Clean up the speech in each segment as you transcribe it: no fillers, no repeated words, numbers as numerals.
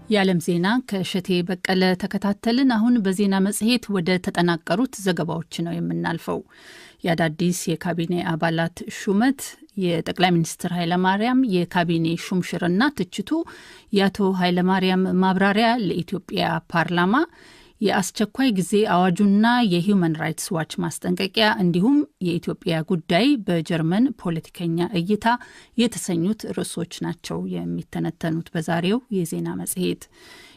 የዓለም ዜና ከእሸቴ በቀለ ተከታተልን። አሁን በዜና መጽሔት ወደ ተጠናቀሩት ዘገባዎች ነው የምናልፈው። የአዳዲስ የካቢኔ አባላት ሹመት፣ የጠቅላይ ሚኒስትር ኃይለማርያም የካቢኔ ሹምሽርና ትችቱ፣ የአቶ ኃይለማርያም ማብራሪያ ለኢትዮጵያ ፓርላማ፣ የአስቸኳይ ጊዜ አዋጁና የሂውማን ራይትስ ዋች ማስጠንቀቂያ እንዲሁም የኢትዮጵያ ጉዳይ በጀርመን ፖለቲከኛ እይታ የተሰኙት ርዕሶች ናቸው የሚተነተኑት በዛሬው የዜና መጽሔት።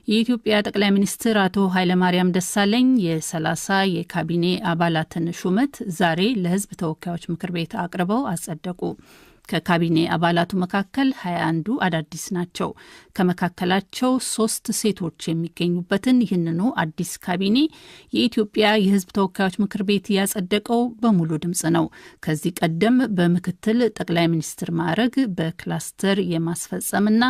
የኢትዮጵያ ጠቅላይ ሚኒስትር አቶ ኃይለማርያም ደሳለኝ የ30 የካቢኔ አባላትን ሹመት ዛሬ ለሕዝብ ተወካዮች ምክር ቤት አቅርበው አጸደቁ። ከካቢኔ አባላቱ መካከል 21ዱ አዳዲስ ናቸው። ከመካከላቸው 3 ሴቶች የሚገኙበትን ይህንኑ አዲስ ካቢኔ የኢትዮጵያ የሕዝብ ተወካዮች ምክር ቤት ያጸደቀው በሙሉ ድምጽ ነው። ከዚህ ቀደም በምክትል ጠቅላይ ሚኒስትር ማዕረግ በክላስተር የማስፈጸምና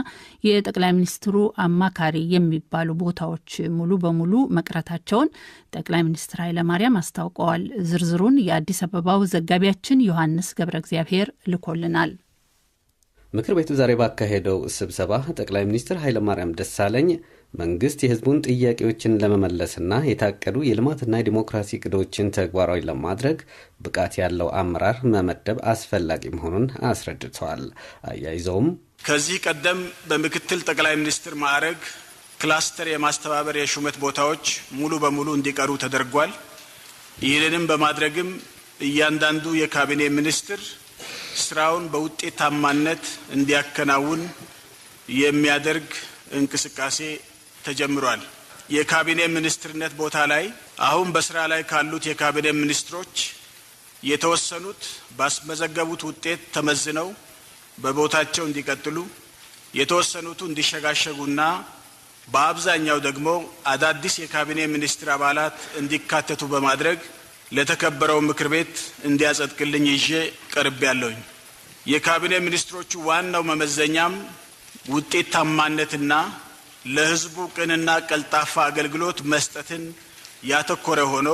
የጠቅላይ ሚኒስትሩ አማካሪ የሚባሉ ቦታዎች ሙሉ በሙሉ መቅረታቸውን ጠቅላይ ሚኒስትር ኃይለማርያም አስታውቀዋል። ዝርዝሩን የአዲስ አበባው ዘጋቢያችን ዮሐንስ ገብረ እግዚአብሔር ልኮልናል። ምክር ቤቱ ዛሬ ባካሄደው ስብሰባ ጠቅላይ ሚኒስትር ኃይለማርያም ደሳለኝ መንግስት የህዝቡን ጥያቄዎችን ለመመለስና የታቀዱ የልማትና የዲሞክራሲ እቅዶችን ተግባራዊ ለማድረግ ብቃት ያለው አመራር መመደብ አስፈላጊ መሆኑን አስረድተዋል። አያይዘውም ከዚህ ቀደም በምክትል ጠቅላይ ሚኒስትር ማዕረግ ክላስተር የማስተባበር የሹመት ቦታዎች ሙሉ በሙሉ እንዲቀሩ ተደርጓል። ይህንንም በማድረግም እያንዳንዱ የካቢኔ ሚኒስትር ስራውን በውጤታማነት እንዲያከናውን የሚያደርግ እንቅስቃሴ ተጀምሯል። የካቢኔ ሚኒስትርነት ቦታ ላይ አሁን በስራ ላይ ካሉት የካቢኔ ሚኒስትሮች የተወሰኑት ባስመዘገቡት ውጤት ተመዝነው በቦታቸው እንዲቀጥሉ፣ የተወሰኑት እንዲሸጋሸጉና በአብዛኛው ደግሞ አዳዲስ የካቢኔ ሚኒስትር አባላት እንዲካተቱ በማድረግ ለተከበረው ምክር ቤት እንዲያጸድቅልኝ ይዤ ቀርቤያለሁኝ። የካቢኔ ሚኒስትሮቹ ዋናው መመዘኛም ውጤታማነትና ለሕዝቡ ቅንና ቀልጣፋ አገልግሎት መስጠትን ያተኮረ ሆኖ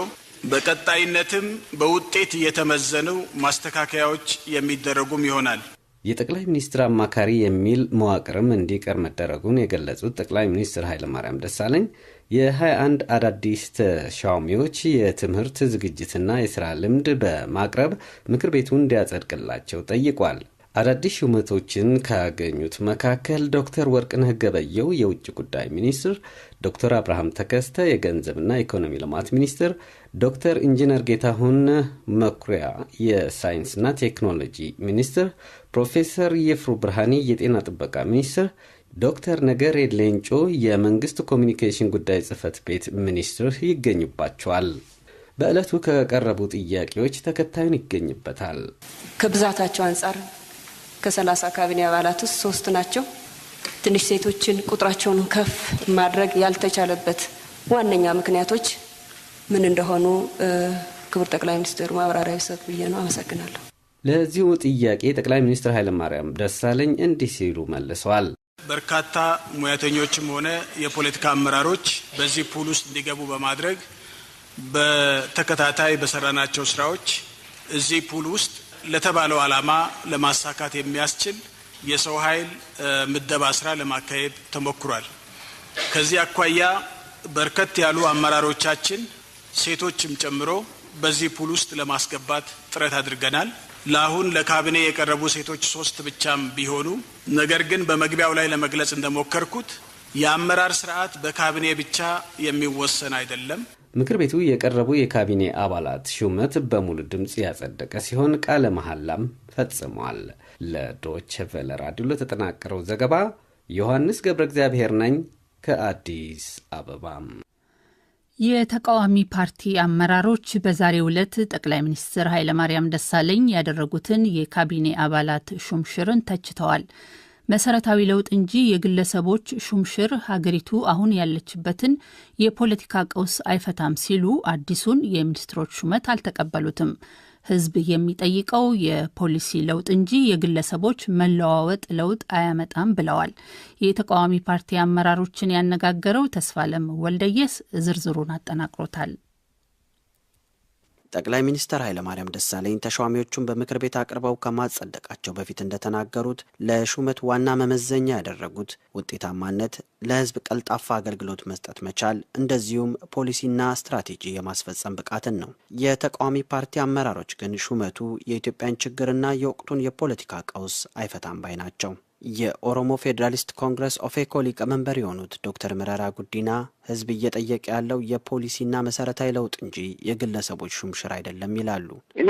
በቀጣይነትም በውጤት እየተመዘኑ ማስተካከያዎች የሚደረጉም ይሆናል። የጠቅላይ ሚኒስትር አማካሪ የሚል መዋቅርም እንዲቀር መደረጉን የገለጹት ጠቅላይ ሚኒስትር ኃይለማርያም ደሳለኝ የ21 አዳዲስ ተሿሚዎች የትምህርት ዝግጅትና የሥራ ልምድ በማቅረብ ምክር ቤቱን እንዲያጸድቅላቸው ጠይቋል። አዳዲስ ሹመቶችን ካገኙት መካከል ዶክተር ወርቅነህ ገበየሁ የውጭ ጉዳይ ሚኒስትር፣ ዶክተር አብርሃም ተከስተ የገንዘብና ኢኮኖሚ ልማት ሚኒስትር፣ ዶክተር ኢንጂነር ጌታሁን መኩሪያ የሳይንስና ቴክኖሎጂ ሚኒስትር፣ ፕሮፌሰር የፍሩ ብርሃኔ የጤና ጥበቃ ሚኒስትር፣ ዶክተር ነገሬ ሌንጮ የመንግስት ኮሚኒኬሽን ጉዳይ ጽህፈት ቤት ሚኒስትር ይገኙባቸዋል። በዕለቱ ከቀረቡ ጥያቄዎች ተከታዩን ይገኝበታል። ከብዛታቸው አንጻር ከ30 ካቢኔ አባላት ውስጥ 3 ናቸው። ትንሽ ሴቶችን ቁጥራቸውን ከፍ ማድረግ ያልተቻለበት ዋነኛ ምክንያቶች ምን እንደሆኑ ክቡር ጠቅላይ ሚኒስትሩ ማብራሪያ ይሰጡ ብዬ ነው። አመሰግናለሁ። ለዚሁ ጥያቄ ጠቅላይ ሚኒስትር ኃይለማርያም ደሳለኝ እንዲህ ሲሉ መልሰዋል። በርካታ ሙያተኞችም ሆነ የፖለቲካ አመራሮች በዚህ ፑል ውስጥ እንዲገቡ በማድረግ በተከታታይ በሰራናቸው ስራዎች እዚህ ፑል ውስጥ ለተባለው ዓላማ ለማሳካት የሚያስችል የሰው ኃይል ምደባ ስራ ለማካሄድ ተሞክሯል። ከዚህ አኳያ በርከት ያሉ አመራሮቻችን ሴቶችም ጨምሮ በዚህ ፑል ውስጥ ለማስገባት ጥረት አድርገናል። ለአሁን ለካቢኔ የቀረቡ ሴቶች 3 ብቻም ቢሆኑ፣ ነገር ግን በመግቢያው ላይ ለመግለጽ እንደሞከርኩት የአመራር ስርዓት በካቢኔ ብቻ የሚወሰን አይደለም። ምክር ቤቱ የቀረቡ የካቢኔ አባላት ሹመት በሙሉ ድምጽ ያጸደቀ ሲሆን ቃለ መሐላም ፈጽሟል። ለዶይቼ ቬለ ራዲዮ ለተጠናቀረው ዘገባ ዮሐንስ ገብረ እግዚአብሔር ነኝ ከአዲስ አበባ። የተቃዋሚ ፓርቲ አመራሮች በዛሬው ዕለት ጠቅላይ ሚኒስትር ኃይለማርያም ደሳለኝ ያደረጉትን የካቢኔ አባላት ሹምሽርን ተችተዋል። መሰረታዊ ለውጥ እንጂ የግለሰቦች ሹምሽር ሀገሪቱ አሁን ያለችበትን የፖለቲካ ቀውስ አይፈታም ሲሉ አዲሱን የሚኒስትሮች ሹመት አልተቀበሉትም። ሕዝብ የሚጠይቀው የፖሊሲ ለውጥ እንጂ የግለሰቦች መለዋወጥ ለውጥ አያመጣም ብለዋል። የተቃዋሚ ፓርቲ አመራሮችን ያነጋገረው ተስፋለም ወልደየስ ዝርዝሩን አጠናቅሮታል። ጠቅላይ ሚኒስትር ኃይለማርያም ደሳለኝ ተሿሚዎቹን በምክር ቤት አቅርበው ከማጸደቃቸው በፊት እንደተናገሩት ለሹመት ዋና መመዘኛ ያደረጉት ውጤታማነት፣ ለህዝብ ቀልጣፋ አገልግሎት መስጠት መቻል፣ እንደዚሁም ፖሊሲና ስትራቴጂ የማስፈጸም ብቃትን ነው። የተቃዋሚ ፓርቲ አመራሮች ግን ሹመቱ የኢትዮጵያን ችግርና የወቅቱን የፖለቲካ ቀውስ አይፈታም ባይ ናቸው። የኦሮሞ ፌዴራሊስት ኮንግረስ ኦፌኮ ሊቀመንበር የሆኑት ዶክተር መረራ ጉዲና ህዝብ እየጠየቀ ያለው የፖሊሲና መሰረታዊ ለውጥ እንጂ የግለሰቦች ሹምሽር አይደለም ይላሉ። እኔ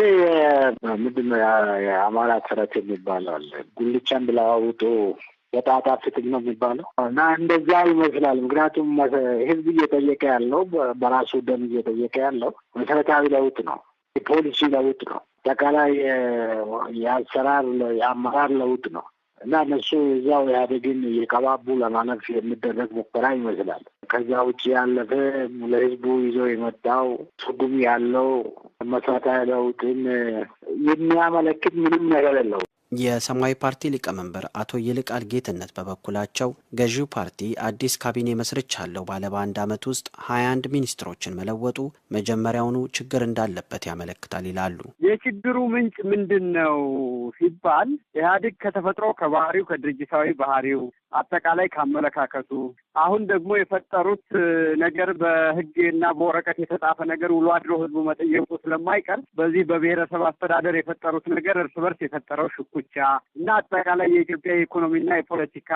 ምንድነው የአማራ ተረት የሚባለው አለ፣ ጉልቻን ብላውጡ በጣጣ ፍትግ ነው የሚባለው እና እንደዛ ይመስላል። ምክንያቱም ህዝብ እየጠየቀ ያለው በራሱ ደም እየጠየቀ ያለው መሰረታዊ ለውጥ ነው፣ የፖሊሲ ለውጥ ነው፣ አጠቃላይ የአሰራር የአመራር ለውጥ ነው እና እነሱ እዛው ኢህአዴግን እየቀባቡ ለማለፍ የሚደረግ ሙከራ ይመስላል። ከዛ ውጭ ያለፈ ለህዝቡ ይዞ የመጣው ትርጉም ያለው መሰረታዊ ለውጥን የሚያመለክት ምንም ነገር የለው። የሰማያዊ ፓርቲ ሊቀመንበር አቶ ይልቃል ጌትነት በበኩላቸው ገዢው ፓርቲ አዲስ ካቢኔ መስርቻለሁ ባለ በአንድ ዓመት ውስጥ 21 ሚኒስትሮችን መለወጡ መጀመሪያውኑ ችግር እንዳለበት ያመለክታል ይላሉ። የችግሩ ምንጭ ምንድነው ሲባል ኢህአዴግ ከተፈጥሮ ከባህሪው ከድርጅታዊ ባህሪው አጠቃላይ ካመለካከቱ አሁን ደግሞ የፈጠሩት ነገር በህግና በወረቀት የተጻፈ ነገር ውሎ አድሮ ህዝቡ መጠየቁ ስለማይቀር በዚህ በብሔረሰብ አስተዳደር የፈጠሩት ነገር እርስ በርስ የፈጠረው ሽኩቻ እና አጠቃላይ የኢትዮጵያ የኢኮኖሚና የፖለቲካ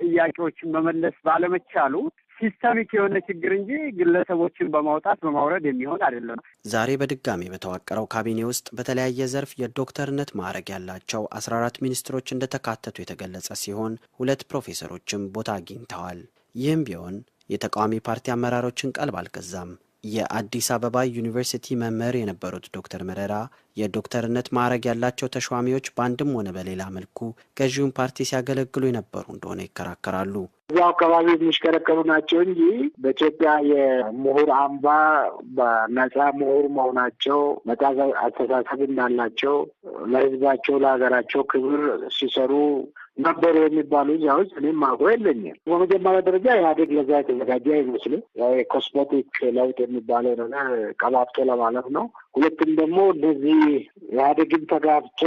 ጥያቄዎችን መመለስ ባለመቻሉ ሲስተሚክ የሆነ ችግር እንጂ ግለሰቦችን በማውጣት በማውረድ የሚሆን አይደለም። ዛሬ በድጋሚ በተዋቀረው ካቢኔ ውስጥ በተለያየ ዘርፍ የዶክተርነት ማዕረግ ያላቸው 14 ሚኒስትሮች እንደተካተቱ የተገለጸ ሲሆን 2 ፕሮፌሰሮችም ቦታ አግኝተዋል። ይህም ቢሆን የተቃዋሚ ፓርቲ አመራሮችን ቀልብ አልገዛም። የአዲስ አበባ ዩኒቨርሲቲ መምህር የነበሩት ዶክተር መረራ የዶክተርነት ማዕረግ ያላቸው ተሿሚዎች በአንድም ሆነ በሌላ መልኩ ገዢውን ፓርቲ ሲያገለግሉ የነበሩ እንደሆነ ይከራከራሉ። እዚያው አካባቢ የሚሽከረከሩ ናቸው እንጂ በኢትዮጵያ የምሁር አምባ በነጻ ምሁር መሆናቸው፣ ነጻ አስተሳሰብ እንዳላቸው፣ ለህዝባቸው ለሀገራቸው ክብር ሲሰሩ ነበሩ የሚባሉ ዛዎች እኔም ማውቀው የለኝም። በመጀመሪያ ደረጃ ኢህአዴግ ለዛ የተዘጋጀ አይመስልም። የኮስሜቲክ ለውጥ የሚባለው ነገር ቀባብቶ ለማለት ነው። ሁለቱም ደግሞ እንደዚህ ኢህአዴግን ተጋብቶ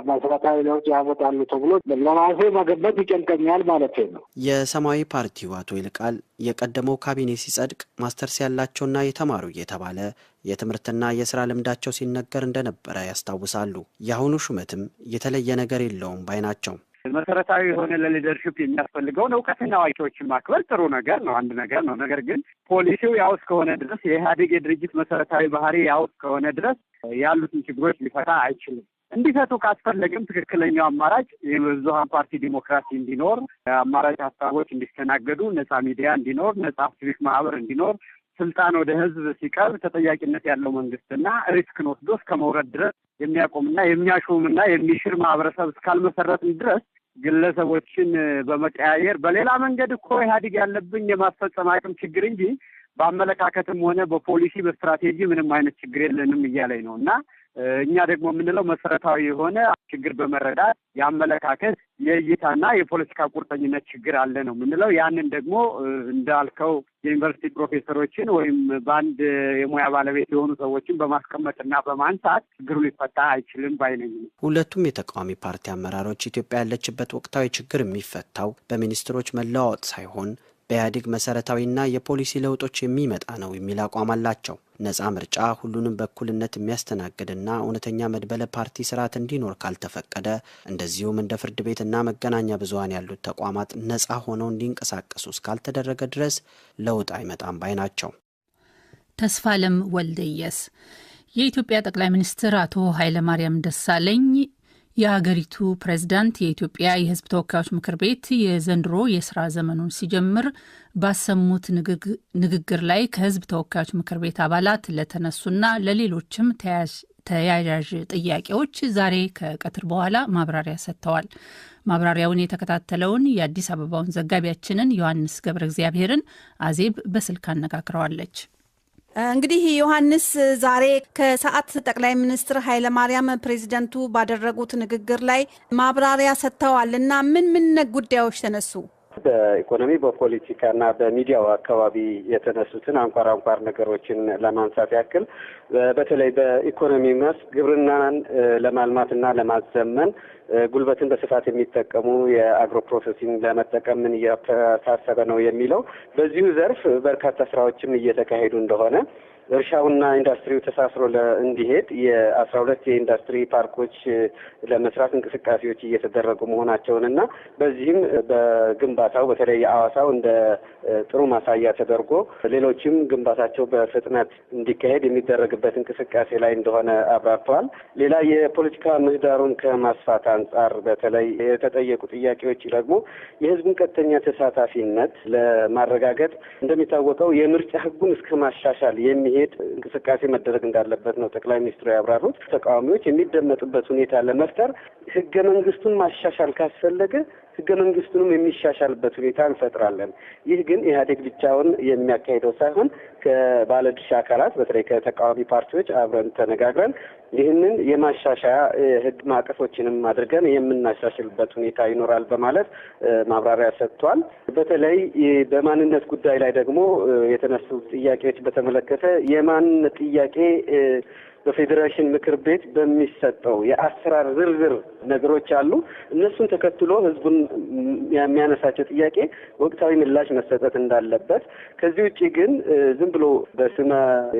መሰረታዊ ለውጥ ያመጣሉ ተብሎ ለራሴ መገመት ይጨንቀኛል ማለት ነው። የሰማያዊ ፓርቲው አቶ ይልቃል የቀደመው ካቢኔ ሲጸድቅ ማስተርስ ያላቸውና የተማሩ እየተባለ የትምህርትና የስራ ልምዳቸው ሲነገር እንደነበረ ያስታውሳሉ። የአሁኑ ሹመትም የተለየ ነገር የለውም ባይ ናቸው። መሰረታዊ የሆነ ለሊደርሺፕ የሚያስፈልገውን እውቀትና አዋቂዎችን ማክበር ጥሩ ነገር ነው፣ አንድ ነገር ነው። ነገር ግን ፖሊሲው ያው እስከሆነ ድረስ የኢህአዴግ የድርጅት መሰረታዊ ባህሪ ያው እስከሆነ ድረስ ያሉትን ችግሮች ሊፈታ አይችልም። እንዲፈቱ ካስፈለግም ትክክለኛው አማራጭ የብዙሃን ፓርቲ ዲሞክራሲ እንዲኖር፣ አማራጭ ሀሳቦች እንዲስተናገዱ፣ ነጻ ሚዲያ እንዲኖር፣ ነጻ ሲቪክ ማህበር እንዲኖር፣ ስልጣን ወደ ህዝብ ሲቀርብ ተጠያቂነት ያለው መንግስትና ሪስክን ወስዶ እስከመውረድ ድረስ የሚያቆምና የሚያሾምና የሚሽር ማህበረሰብ እስካልመሰረትን ድረስ ግለሰቦችን በመቀያየር በሌላ መንገድ እኮ ኢህአዴግ ያለብኝ የማስፈጸም አቅም ችግር እንጂ በአመለካከትም ሆነ በፖሊሲ በስትራቴጂ ምንም አይነት ችግር የለንም እያለኝ ነው እና እኛ ደግሞ የምንለው መሰረታዊ የሆነ ችግር በመረዳት የአመለካከት የእይታና የፖለቲካ ቁርጠኝነት ችግር አለ ነው የምንለው። ያንን ደግሞ እንዳልከው የዩኒቨርሲቲ ፕሮፌሰሮችን ወይም በአንድ የሙያ ባለቤት የሆኑ ሰዎችን በማስቀመጥና በማንሳት ችግሩ ሊፈታ አይችልም ባይነኝ። ሁለቱም የተቃዋሚ ፓርቲ አመራሮች ኢትዮጵያ ያለችበት ወቅታዊ ችግር የሚፈታው በሚኒስትሮች መለዋወጥ ሳይሆን በኢህአዴግ መሰረታዊና የፖሊሲ ለውጦች የሚመጣ ነው የሚል አቋም አላቸው። ነጻ ምርጫ ሁሉንም በእኩልነት የሚያስተናግድና እውነተኛ መድበለ ፓርቲ ስርዓት እንዲኖር ካልተፈቀደ፣ እንደዚሁም እንደ ፍርድ ቤትና መገናኛ ብዙሃን ያሉት ተቋማት ነጻ ሆነው እንዲንቀሳቀሱ እስካልተደረገ ድረስ ለውጥ አይመጣም ባይ ናቸው። ተስፋለም ወልደየስ የኢትዮጵያ ጠቅላይ ሚኒስትር አቶ ኃይለማርያም ደሳለኝ የሀገሪቱ ፕሬዝዳንት የኢትዮጵያ የሕዝብ ተወካዮች ምክር ቤት የዘንድሮ የስራ ዘመኑን ሲጀምር ባሰሙት ንግግር ላይ ከሕዝብ ተወካዮች ምክር ቤት አባላት ለተነሱና ለሌሎችም ተያያዥ ጥያቄዎች ዛሬ ከቀትር በኋላ ማብራሪያ ሰጥተዋል። ማብራሪያውን የተከታተለውን የአዲስ አበባውን ዘጋቢያችንን ዮሐንስ ገብረ እግዚአብሔርን አዜብ በስልክ አነጋግረዋለች። እንግዲህ ዮሐንስ ዛሬ ከሰዓት ጠቅላይ ሚኒስትር ኃይለማርያም ፕሬዚደንቱ ባደረጉት ንግግር ላይ ማብራሪያ ሰጥተዋል እና ምን ጉዳዮች ተነሱ? በኢኮኖሚ በፖለቲካና በሚዲያው አካባቢ የተነሱትን አንኳር ነገሮችን ለማንሳት ያክል በተለይ በኢኮኖሚ መስክ ግብርናን ለማልማትና ለማዘመን ጉልበትን በስፋት የሚጠቀሙ የአግሮ ፕሮሰሲንግ ለመጠቀም ምን እየታሰበ ነው የሚለው በዚሁ ዘርፍ በርካታ ስራዎችም እየተካሄዱ እንደሆነ እርሻውና ኢንዱስትሪው ተሳስሮ እንዲሄድ የ12 የኢንዱስትሪ ፓርኮች ለመስራት እንቅስቃሴዎች እየተደረጉ መሆናቸውንና በዚህም በግንባታው በተለይ የአዋሳው እንደ ጥሩ ማሳያ ተደርጎ ሌሎችም ግንባታቸው በፍጥነት እንዲካሄድ የሚደረግበት እንቅስቃሴ ላይ እንደሆነ አብራርተዋል። ሌላ የፖለቲካ ምህዳሩን ከማስፋት አንጻር በተለይ የተጠየቁ ጥያቄዎች ደግሞ የህዝቡን ቀጥተኛ ተሳታፊነት ለማረጋገጥ እንደሚታወቀው የምርጫ ህጉን እስከ ማሻሻል የሚሄድ እንቅስቃሴ መደረግ እንዳለበት ነው ጠቅላይ ሚኒስትሩ ያብራሩት። ተቃዋሚዎች የሚደመጡበት ሁኔታ ለመፍጠር ህገ መንግስቱን ማሻሻል ካስፈለገ ህገ መንግስቱንም የሚሻሻልበት ሁኔታ እንፈጥራለን። ይህ ግን ኢህአዴግ ብቻውን የሚያካሂደው ሳይሆን ከባለድርሻ አካላት በተለይ ከተቃዋሚ ፓርቲዎች አብረን ተነጋግረን ይህንን የማሻሻያ ህግ ማዕቀፎችንም አድርገን የምናሻሽልበት ሁኔታ ይኖራል በማለት ማብራሪያ ሰጥቷል። በተለይ በማንነት ጉዳይ ላይ ደግሞ የተነሱ ጥያቄዎች በተመለከተ የማንነት ጥያቄ በፌዴሬሽን ምክር ቤት በሚሰጠው የአሰራር ዝርዝር ነገሮች አሉ። እነሱን ተከትሎ ህዝቡን የሚያነሳቸው ጥያቄ ወቅታዊ ምላሽ መሰጠት እንዳለበት፣ ከዚህ ውጪ ግን ዝም ብሎ በስመ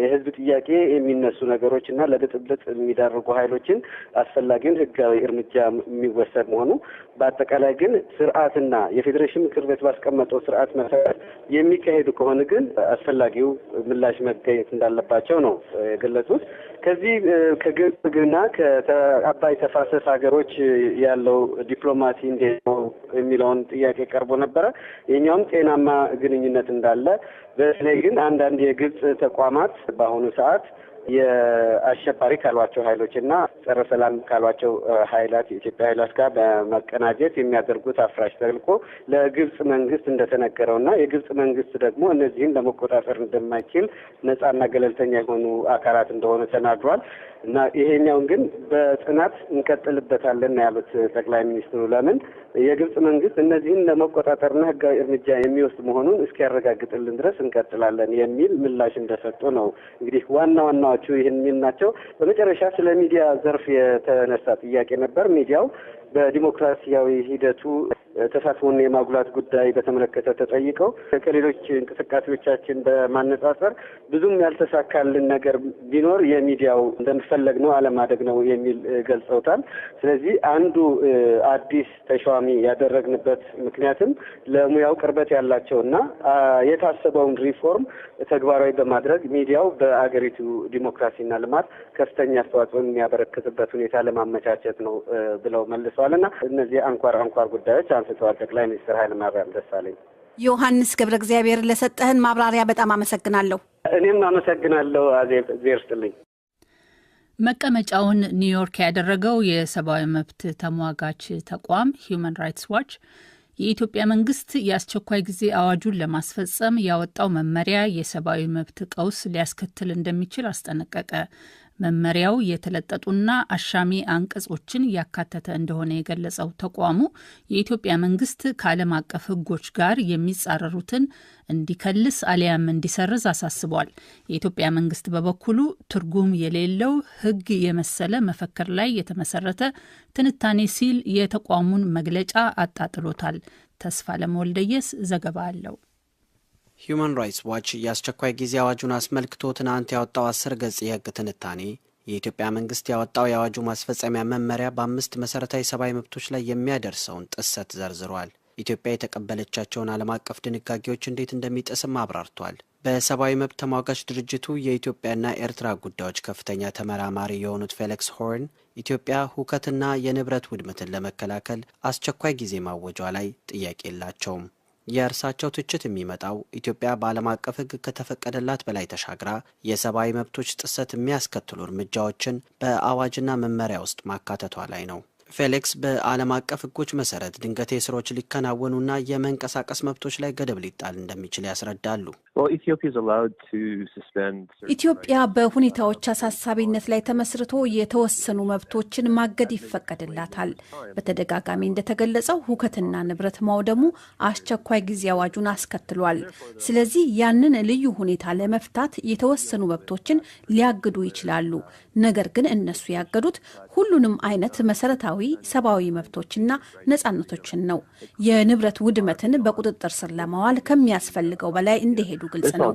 የህዝብ ጥያቄ የሚነሱ ነገሮች እና ለብጥብጥ የሚዳርጉ ኃይሎችን አስፈላጊውን ህጋዊ እርምጃ የሚወሰድ መሆኑ፣ በአጠቃላይ ግን ስርዓትና የፌዴሬሽን ምክር ቤት ባስቀመጠው ስርዓት መሰረት የሚካሄዱ ከሆነ ግን አስፈላጊው ምላሽ መገኘት እንዳለባቸው ነው የገለጹት። ከዚህ ከግብጽና ከአባይ ተፋሰስ ሀገሮች ያለው ዲፕሎማሲ እንዴት ነው የሚለውን ጥያቄ ቀርቦ ነበረ። የኛውም ጤናማ ግንኙነት እንዳለ፣ በተለይ ግን አንዳንድ የግብጽ ተቋማት በአሁኑ ሰዓት የአሸባሪ ካሏቸው ኃይሎች እና ጸረ ሰላም ካሏቸው ኃይላት የኢትዮጵያ ኃይላት ጋር በመቀናጀት የሚያደርጉት አፍራሽ ተልዕኮ ለግብጽ መንግስት እንደተነገረውና የግብጽ መንግስት ደግሞ እነዚህን ለመቆጣጠር እንደማይችል ነጻና ገለልተኛ የሆኑ አካላት እንደሆኑ ተናግሯል። እና ይሄኛውን ግን በጽናት እንቀጥልበታለን ያሉት ጠቅላይ ሚኒስትሩ ለምን የግብጽ መንግስት እነዚህን ለመቆጣጠርና ህጋዊ እርምጃ የሚወስድ መሆኑን እስኪያረጋግጥልን ድረስ እንቀጥላለን የሚል ምላሽ እንደሰጡ ነው። እንግዲህ ዋናዎቹ ይህን ናቸው። በመጨረሻ ስለ ሚዲያ ዘርፍ የተነሳ ጥያቄ ነበር። ሚዲያው በዲሞክራሲያዊ ሂደቱ ተሳትፎን የማጉላት ጉዳይ በተመለከተ ተጠይቀው ከሌሎች እንቅስቃሴዎቻችን በማነጻጸር ብዙም ያልተሳካልን ነገር ቢኖር የሚዲያው እንደምፈለግ ነው አለማደግ ነው የሚል ገልጸውታል። ስለዚህ አንዱ አዲስ ተሿሚ ያደረግንበት ምክንያትም ለሙያው ቅርበት ያላቸውና የታሰበውን ሪፎርም ተግባራዊ በማድረግ ሚዲያው በአገሪቱ ዲሞክራሲና ልማት ከፍተኛ አስተዋጽኦ የሚያበረክትበት ሁኔታ ለማመቻቸት ነው ብለው መልሰዋልና እነዚህ አንኳር ጉዳዮች አንስተዋል ጠቅላይ ሚኒስትር ኃይለማርያም ደሳለኝ። ዮሐንስ ገብረ እግዚአብሔር ለሰጠህን ማብራሪያ በጣም አመሰግናለሁ። እኔም አመሰግናለሁ አዜብ፣ እግዚአብሔር ይስጥልኝ። መቀመጫውን ኒውዮርክ ያደረገው የሰብአዊ መብት ተሟጋች ተቋም ሂዩማን ራይትስ ዋች የኢትዮጵያ መንግስት የአስቸኳይ ጊዜ አዋጁን ለማስፈጸም ያወጣው መመሪያ የሰብአዊ መብት ቀውስ ሊያስከትል እንደሚችል አስጠነቀቀ። መመሪያው የተለጠጡና አሻሚ አንቀጾችን ያካተተ እንደሆነ የገለጸው ተቋሙ የኢትዮጵያ መንግስት ከዓለም አቀፍ ሕጎች ጋር የሚጻረሩትን እንዲከልስ አሊያም እንዲሰርዝ አሳስቧል። የኢትዮጵያ መንግስት በበኩሉ ትርጉም የሌለው ሕግ የመሰለ መፈክር ላይ የተመሰረተ ትንታኔ ሲል የተቋሙን መግለጫ አጣጥሎታል። ተስፋ ለመወልደየስ ዘገባ አለው። ሂዩማን ራይትስ ዋች የአስቸኳይ ጊዜ አዋጁን አስመልክቶ ትናንት ያወጣው 10 ገጽ የህግ ትንታኔ የኢትዮጵያ መንግስት ያወጣው የአዋጁ ማስፈጸሚያ መመሪያ በ5 መሰረታዊ ሰብአዊ መብቶች ላይ የሚያደርሰውን ጥሰት ዘርዝሯል። ኢትዮጵያ የተቀበለቻቸውን ዓለም አቀፍ ድንጋጌዎች እንዴት እንደሚጥስም አብራርቷል። በሰብአዊ መብት ተሟጋች ድርጅቱ የኢትዮጵያና ኤርትራ ጉዳዮች ከፍተኛ ተመራማሪ የሆኑት ፌሊክስ ሆርን ኢትዮጵያ ሁከትና የንብረት ውድመትን ለመከላከል አስቸኳይ ጊዜ ማወጇ ላይ ጥያቄ የላቸውም። የእርሳቸው ትችት የሚመጣው ኢትዮጵያ በዓለም አቀፍ ሕግ ከተፈቀደላት በላይ ተሻግራ የሰብአዊ መብቶች ጥሰት የሚያስከትሉ እርምጃዎችን በአዋጅና መመሪያ ውስጥ ማካተቷ ላይ ነው። ፌሊክስ በዓለም አቀፍ ሕጎች መሰረት ድንገቴ ስራዎች ሊከናወኑና የመንቀሳቀስ መብቶች ላይ ገደብ ሊጣል እንደሚችል ያስረዳሉ። ኢትዮጵያ በሁኔታዎች አሳሳቢነት ላይ ተመስርቶ የተወሰኑ መብቶችን ማገድ ይፈቀድላታል። በተደጋጋሚ እንደተገለጸው ሁከትና ንብረት ማውደሙ አስቸኳይ ጊዜ አዋጁን አስከትሏል። ስለዚህ ያንን ልዩ ሁኔታ ለመፍታት የተወሰኑ መብቶችን ሊያግዱ ይችላሉ። ነገር ግን እነሱ ያገዱት ሁሉንም አይነት መሰረታዊ ሰብአዊ መብቶችና ነጻነቶችን ነው። የንብረት ውድመትን በቁጥጥር ስር ለማዋል ከሚያስፈልገው በላይ እንደሄዱ ግልጽ ነው።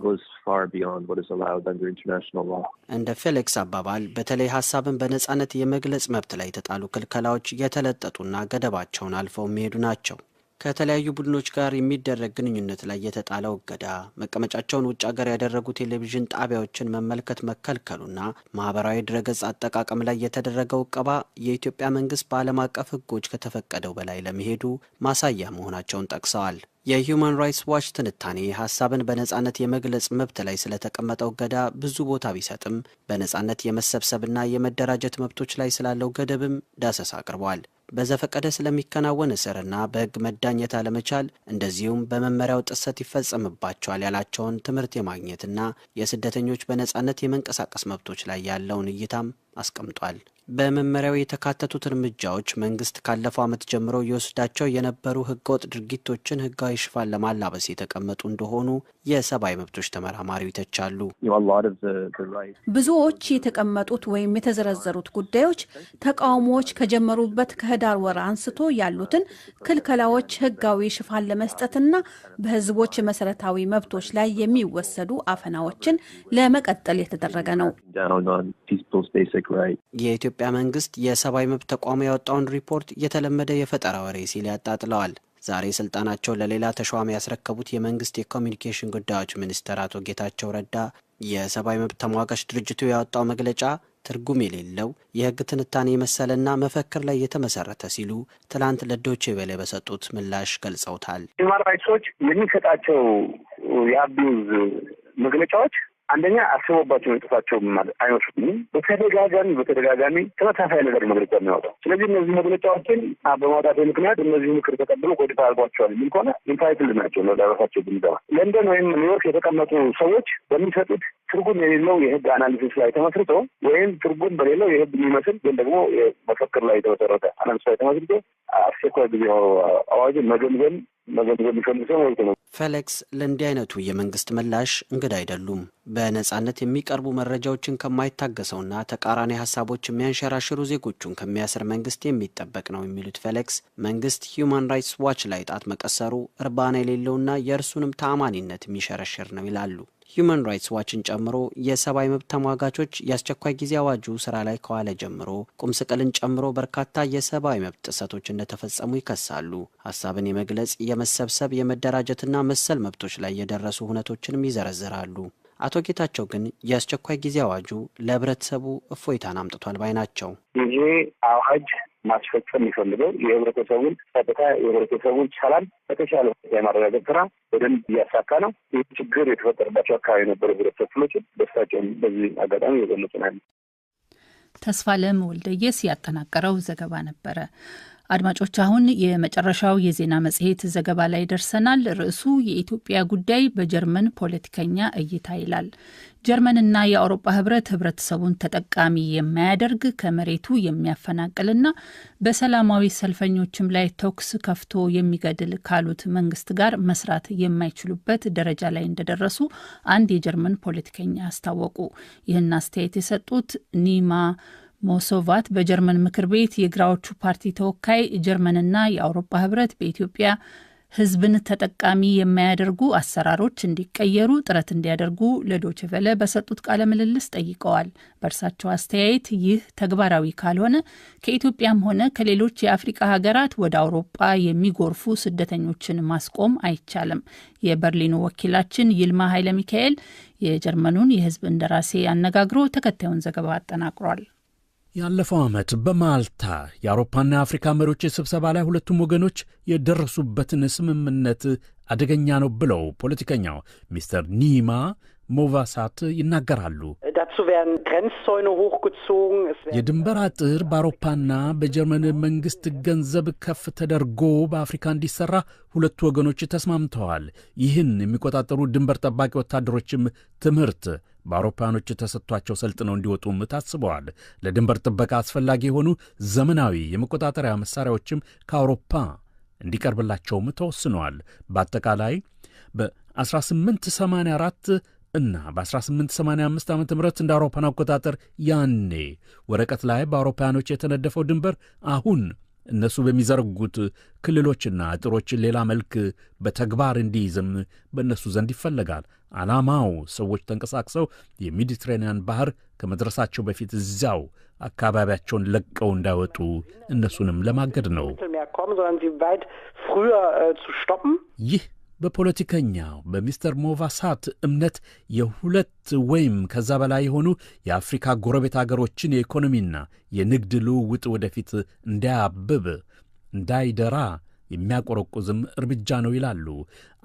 እንደ ፌሊክስ አባባል በተለይ ሀሳብን በነጻነት የመግለጽ መብት ላይ የተጣሉ ክልከላዎች የተለጠጡና ገደባቸውን አልፈው የሚሄዱ ናቸው። ከተለያዩ ቡድኖች ጋር የሚደረግ ግንኙነት ላይ የተጣለው እገዳ፣ መቀመጫቸውን ውጭ ሀገር ያደረጉ ቴሌቪዥን ጣቢያዎችን መመልከት መከልከሉና ማህበራዊ ድረገጽ አጠቃቀም ላይ የተደረገው እቀባ የኢትዮጵያ መንግስት በዓለም አቀፍ ሕጎች ከተፈቀደው በላይ ለመሄዱ ማሳያ መሆናቸውን ጠቅሰዋል። የሂዩማን ራይትስ ዋች ትንታኔ ሀሳብን በነጻነት የመግለጽ መብት ላይ ስለተቀመጠው እገዳ ብዙ ቦታ ቢሰጥም በነጻነት የመሰብሰብና የመደራጀት መብቶች ላይ ስላለው ገደብም ዳሰሳ አቅርቧል። በዘፈቀደ ስለሚከናወን እስርና በሕግ መዳኘት አለመቻል እንደዚሁም በመመሪያው ጥሰት ይፈጸምባቸዋል ያላቸውን ትምህርት የማግኘትና የስደተኞች በነጻነት የመንቀሳቀስ መብቶች ላይ ያለውን እይታም አስቀምጧል። በመመሪያው የተካተቱት እርምጃዎች መንግስት ካለፈው ዓመት ጀምሮ የወስዳቸው የነበሩ ህገወጥ ድርጊቶችን ህጋዊ ሽፋን ለማላበስ የተቀመጡ እንደሆኑ የሰብአዊ መብቶች ተመራማሪው ይተቻሉ። ብዙዎች የተቀመጡት ወይም የተዘረዘሩት ጉዳዮች ተቃውሞዎች ከጀመሩበት ከህዳር ወር አንስቶ ያሉትን ክልከላዎች ህጋዊ ሽፋን ለመስጠትና በህዝቦች መሰረታዊ መብቶች ላይ የሚወሰዱ አፈናዎችን ለመቀጠል የተደረገ ነው። የኢትዮጵያ መንግስት የሰብአዊ መብት ተቋሙ ያወጣውን ሪፖርት የተለመደ የፈጠራ ወሬ ሲል ያጣጥለዋል። ዛሬ ስልጣናቸው ለሌላ ተሿሚ ያስረከቡት የመንግስት የኮሚኒኬሽን ጉዳዮች ሚኒስትር አቶ ጌታቸው ረዳ የሰብአዊ መብት ተሟጋች ድርጅቱ ያወጣው መግለጫ ትርጉም የሌለው የህግ ትንታኔ መሰለና መፈክር ላይ የተመሰረተ ሲሉ ትላንት ለዶቼ ቬለ በሰጡት ምላሽ ገልጸውታል። ሂውማን ራይትሶች የሚሰጣቸው የአቢዩዝ መግለጫዎች አንደኛ አስቦባቸው የጥፋቸው ማለት አይወስዱም። በተደጋጋሚ ተመሳሳይ ነገር መግለጫ የሚያወጣው። ስለዚህ እነዚህ መግለጫዎችን በማውጣት ምክንያት እነዚህ ምክር ተቀብሎ ኮዲታ አድርጓቸዋል የሚል ከሆነ ኢንታይትል ናቸው ነው ለራሳቸው ብንገባ። ለንደን ወይም ኒውዮርክ የተቀመጡ ሰዎች በሚሰጡት ትርጉም የሌለው የህግ አናሊሲስ ላይ ተመስርቶ ወይም ትርጉም በሌለው የህግ የሚመስል ግን ደግሞ መፈክር ላይ የተመሰረተ አናሊሲስ ላይ ተመስርቶ አስቸኳይ ጊዜ አዋጅን መገምገም የሚፈልገው ወይ ነው። ፌሊክስ ለእንዲህ አይነቱ የመንግስት ምላሽ እንግዳ አይደሉም። በነጻነት የሚቀርቡ መረጃዎችን ከማይታገሰውና ተቃራኒ ሀሳቦች የሚያንሸራሽሩ ዜጎቹን ከሚያስር መንግስት የሚጠበቅ ነው የሚሉት ፌሊክስ መንግስት ሂዩማን ራይትስ ዋች ላይ ጣት መቀሰሩ እርባና የሌለውና የእርሱንም ተአማኒነት የሚሸረሽር ነው ይላሉ። ሂዩማን ራይትስ ዋችን ጨምሮ የሰብአዊ መብት ተሟጋቾች የአስቸኳይ ጊዜ አዋጁ ስራ ላይ ከዋለ ጀምሮ ቁምስቅልን ጨምሮ በርካታ የሰብአዊ መብት ጥሰቶች እንደተፈጸሙ ይከሳሉ። ሀሳብን የመግለጽ፣ የመሰብሰብ፣ የመደራጀትና መሰል መብቶች ላይ የደረሱ ሁነቶችንም ይዘረዝራሉ። አቶ ጌታቸው ግን የአስቸኳይ ጊዜ አዋጁ ለህብረተሰቡ እፎይታን አምጥቷል ባይ ናቸው። ይሄ አዋጅ ማስፈጸም የሚፈልገው የህብረተሰቡን ጸጥታ፣ የህብረተሰቡን ሰላም በተሻለ የማረጋገጥ ስራ በደንብ እያሳካ ነው። ይህ ችግር የተፈጠረባቸው አካባቢ የነበሩ ህብረተሰብ ክፍሎችን ደስታቸውን በዚህ አጋጣሚ የገለጹ ነው። ተስፋለም ወልደየስ ያጠናቀረው ዘገባ ነበረ። አድማጮች፣ አሁን የመጨረሻው የዜና መጽሔት ዘገባ ላይ ደርሰናል። ርዕሱ የኢትዮጵያ ጉዳይ በጀርመን ፖለቲከኛ እይታ ይላል። ጀርመንና የአውሮፓ ህብረተሰቡን ተጠቃሚ የማያደርግ ከመሬቱ የሚያፈናቅልና በሰላማዊ ሰልፈኞችም ላይ ተኩስ ከፍቶ የሚገድል ካሉት መንግስት ጋር መስራት የማይችሉበት ደረጃ ላይ እንደደረሱ አንድ የጀርመን ፖለቲከኛ አስታወቁ። ይህን አስተያየት የሰጡት ኒማ ሞሶቫት በጀርመን ምክር ቤት የግራዎቹ ፓርቲ ተወካይ ጀርመንና የአውሮፓ ህብረት በኢትዮጵያ ህዝብን ተጠቃሚ የማያደርጉ አሰራሮች እንዲቀየሩ ጥረት እንዲያደርጉ ለዶይቼ ቬለ በሰጡት ቃለ ምልልስ ጠይቀዋል። በእርሳቸው አስተያየት ይህ ተግባራዊ ካልሆነ ከኢትዮጵያም ሆነ ከሌሎች የአፍሪካ ሀገራት ወደ አውሮፓ የሚጎርፉ ስደተኞችን ማስቆም አይቻልም። የበርሊኑ ወኪላችን ይልማ ኃይለ ሚካኤል የጀርመኑን የህዝብ እንደራሴ አነጋግሮ ተከታዩን ዘገባ አጠናቅሯል። ያለፈው ዓመት በማልታ የአውሮፓና የአፍሪካ መሪዎች ስብሰባ ላይ ሁለቱም ወገኖች የደረሱበትን ስምምነት አደገኛ ነው ብለው ፖለቲከኛው ሚስተር ኒማ ሞቫሳት ይናገራሉ። የድንበር አጥር በአውሮፓና በጀርመን መንግሥት ገንዘብ ከፍ ተደርጎ በአፍሪካ እንዲሠራ ሁለቱ ወገኖች ተስማምተዋል። ይህን የሚቆጣጠሩ ድንበር ጠባቂ ወታደሮችም ትምህርት በአውሮፓኖች ተሰጥቷቸው ሰልጥነው እንዲወጡም ታስበዋል። ለድንበር ጥበቃ አስፈላጊ የሆኑ ዘመናዊ የመቆጣጠሪያ መሣሪያዎችም ከአውሮፓ እንዲቀርብላቸውም ተወስነዋል። በአጠቃላይ በ1884 እና በ1885 ዓ ም እንደ አውሮፓን አቆጣጠር ያኔ ወረቀት ላይ በአውሮፓውያኖች የተነደፈው ድንበር አሁን እነሱ በሚዘረጉት ክልሎችና አጥሮች ሌላ መልክ በተግባር እንዲይዝም በእነሱ ዘንድ ይፈለጋል። ዓላማው ሰዎች ተንቀሳቅሰው የሜዲትሬንያን ባህር ከመድረሳቸው በፊት እዚያው አካባቢያቸውን ለቀው እንዳይወጡ እነሱንም ለማገድ ነው። ይህ በፖለቲከኛው በሚስተር ሞቫሳት እምነት የሁለት ወይም ከዛ በላይ የሆኑ የአፍሪካ ጎረቤት አገሮችን የኢኮኖሚና የንግድ ልውውጥ ወደፊት እንዳያብብ እንዳይደራ የሚያቆረቁዝም እርምጃ ነው ይላሉ።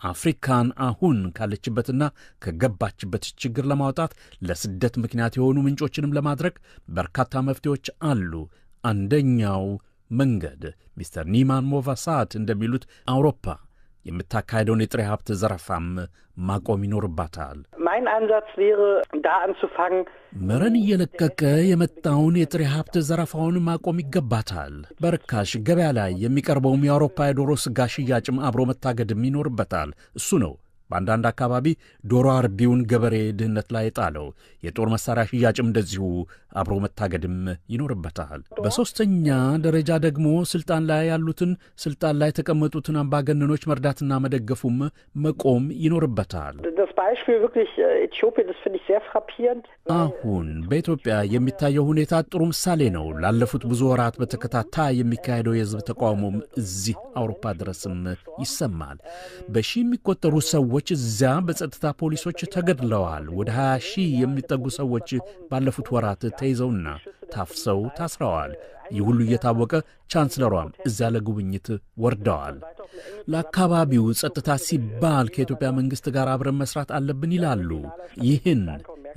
አፍሪካን አሁን ካለችበትና ከገባችበት ችግር ለማውጣት ለስደት ምክንያት የሆኑ ምንጮችንም ለማድረግ በርካታ መፍትሄዎች አሉ። አንደኛው መንገድ ሚስተር ኒማን ሞቫሳት እንደሚሉት አውሮፓ የምታካሄደውን የጥሬ ሀብት ዘረፋም ማቆም ይኖርባታል። መረን እየለቀቀ የመጣውን የጥሬ ሀብት ዘረፋውን ማቆም ይገባታል። በርካሽ ገበያ ላይ የሚቀርበውም የአውሮፓ የዶሮ ስጋ ሽያጭም አብሮ መታገድም ይኖርበታል። እሱ ነው በአንዳንድ አካባቢ ዶሮ አርቢውን ገበሬ ድህነት ላይ ጣለው። የጦር መሳሪያ ሽያጭም እንደዚሁ አብሮ መታገድም ይኖርበታል። በሦስተኛ ደረጃ ደግሞ ስልጣን ላይ ያሉትን ስልጣን ላይ የተቀመጡትን አምባገነኖች መርዳትና መደገፉም መቆም ይኖርበታል። አሁን በኢትዮጵያ የሚታየው ሁኔታ ጥሩ ምሳሌ ነው። ላለፉት ብዙ ወራት በተከታታይ የሚካሄደው የሕዝብ ተቃውሞም እዚህ አውሮፓ ድረስም ይሰማል። በሺ የሚቆጠሩ ሰዎች እዚያ በጸጥታ ፖሊሶች ተገድለዋል። ወደ 20 ሺህ የሚጠጉ ሰዎች ባለፉት ወራት ተይዘውና ታፍሰው ታስረዋል። ይህ ሁሉ እየታወቀ ቻንስለሯም እዚያ ለጉብኝት ወርደዋል። ለአካባቢው ጸጥታ ሲባል ከኢትዮጵያ መንግሥት ጋር አብረን መስራት አለብን ይላሉ። ይህን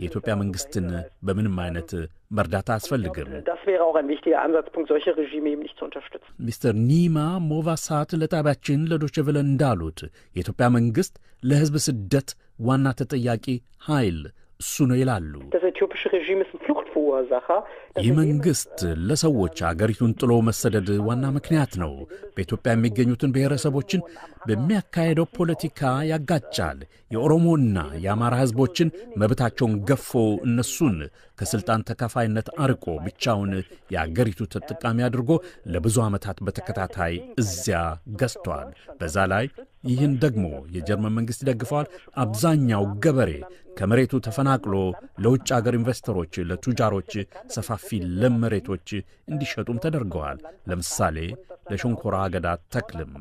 የኢትዮጵያ መንግሥትን በምንም አይነት መርዳት አያስፈልግም። ሚስተር ኒማ ሞቫሳት ለጣቢያችን ለዶቼ ቬለ እንዳሉት የኢትዮጵያ መንግሥት ለሕዝብ ስደት ዋና ተጠያቂ ኃይል እሱ ነው ይላሉ። ይህ መንግሥት ለሰዎች አገሪቱን ጥሎ መሰደድ ዋና ምክንያት ነው። በኢትዮጵያ የሚገኙትን ብሔረሰቦችን በሚያካሄደው ፖለቲካ ያጋጫል። የኦሮሞና የአማራ ሕዝቦችን መብታቸውን ገፎ እነሱን ከሥልጣን ተካፋይነት አርቆ ብቻውን የአገሪቱ ተጠቃሚ አድርጎ ለብዙ ዓመታት በተከታታይ እዚያ ገዝቷል። በዛ ላይ ይህን ደግሞ የጀርመን መንግሥት ይደግፈዋል። አብዛኛው ገበሬ ከመሬቱ ተፈናቅሎ ለውጭ አገር ኢንቨስተሮች፣ ለቱጃሮች ሰፋፊ ለም መሬቶች እንዲሸጡም ተደርገዋል። ለምሳሌ ለሸንኮራ አገዳ ተክልም።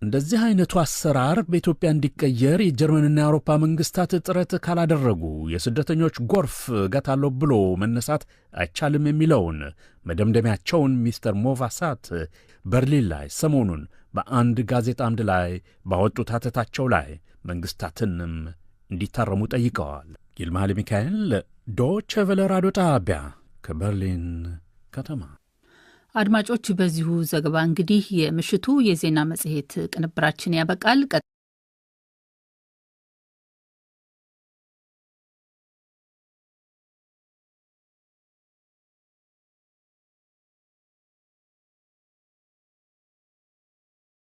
እንደዚህ አይነቱ አሰራር በኢትዮጵያ እንዲቀየር የጀርመንና የአውሮፓ መንግሥታት ጥረት ካላደረጉ የስደተኞች ጎርፍ ገታለሁ ብሎ መነሳት አይቻልም የሚለውን መደምደሚያቸውን ሚስተር ሞቫሳት በርሊን ላይ ሰሞኑን በአንድ ጋዜጣ አምድ ላይ ባወጡት ሐተታቸው ላይ መንግሥታትንም እንዲታረሙ ጠይቀዋል። ይልማ ኃይለ ሚካኤል ዶቼ ቬለ ራዲዮ ጣቢያ ከበርሊን ከተማ። አድማጮች፣ በዚሁ ዘገባ እንግዲህ የምሽቱ የዜና መጽሔት ቅንብራችን ያበቃል።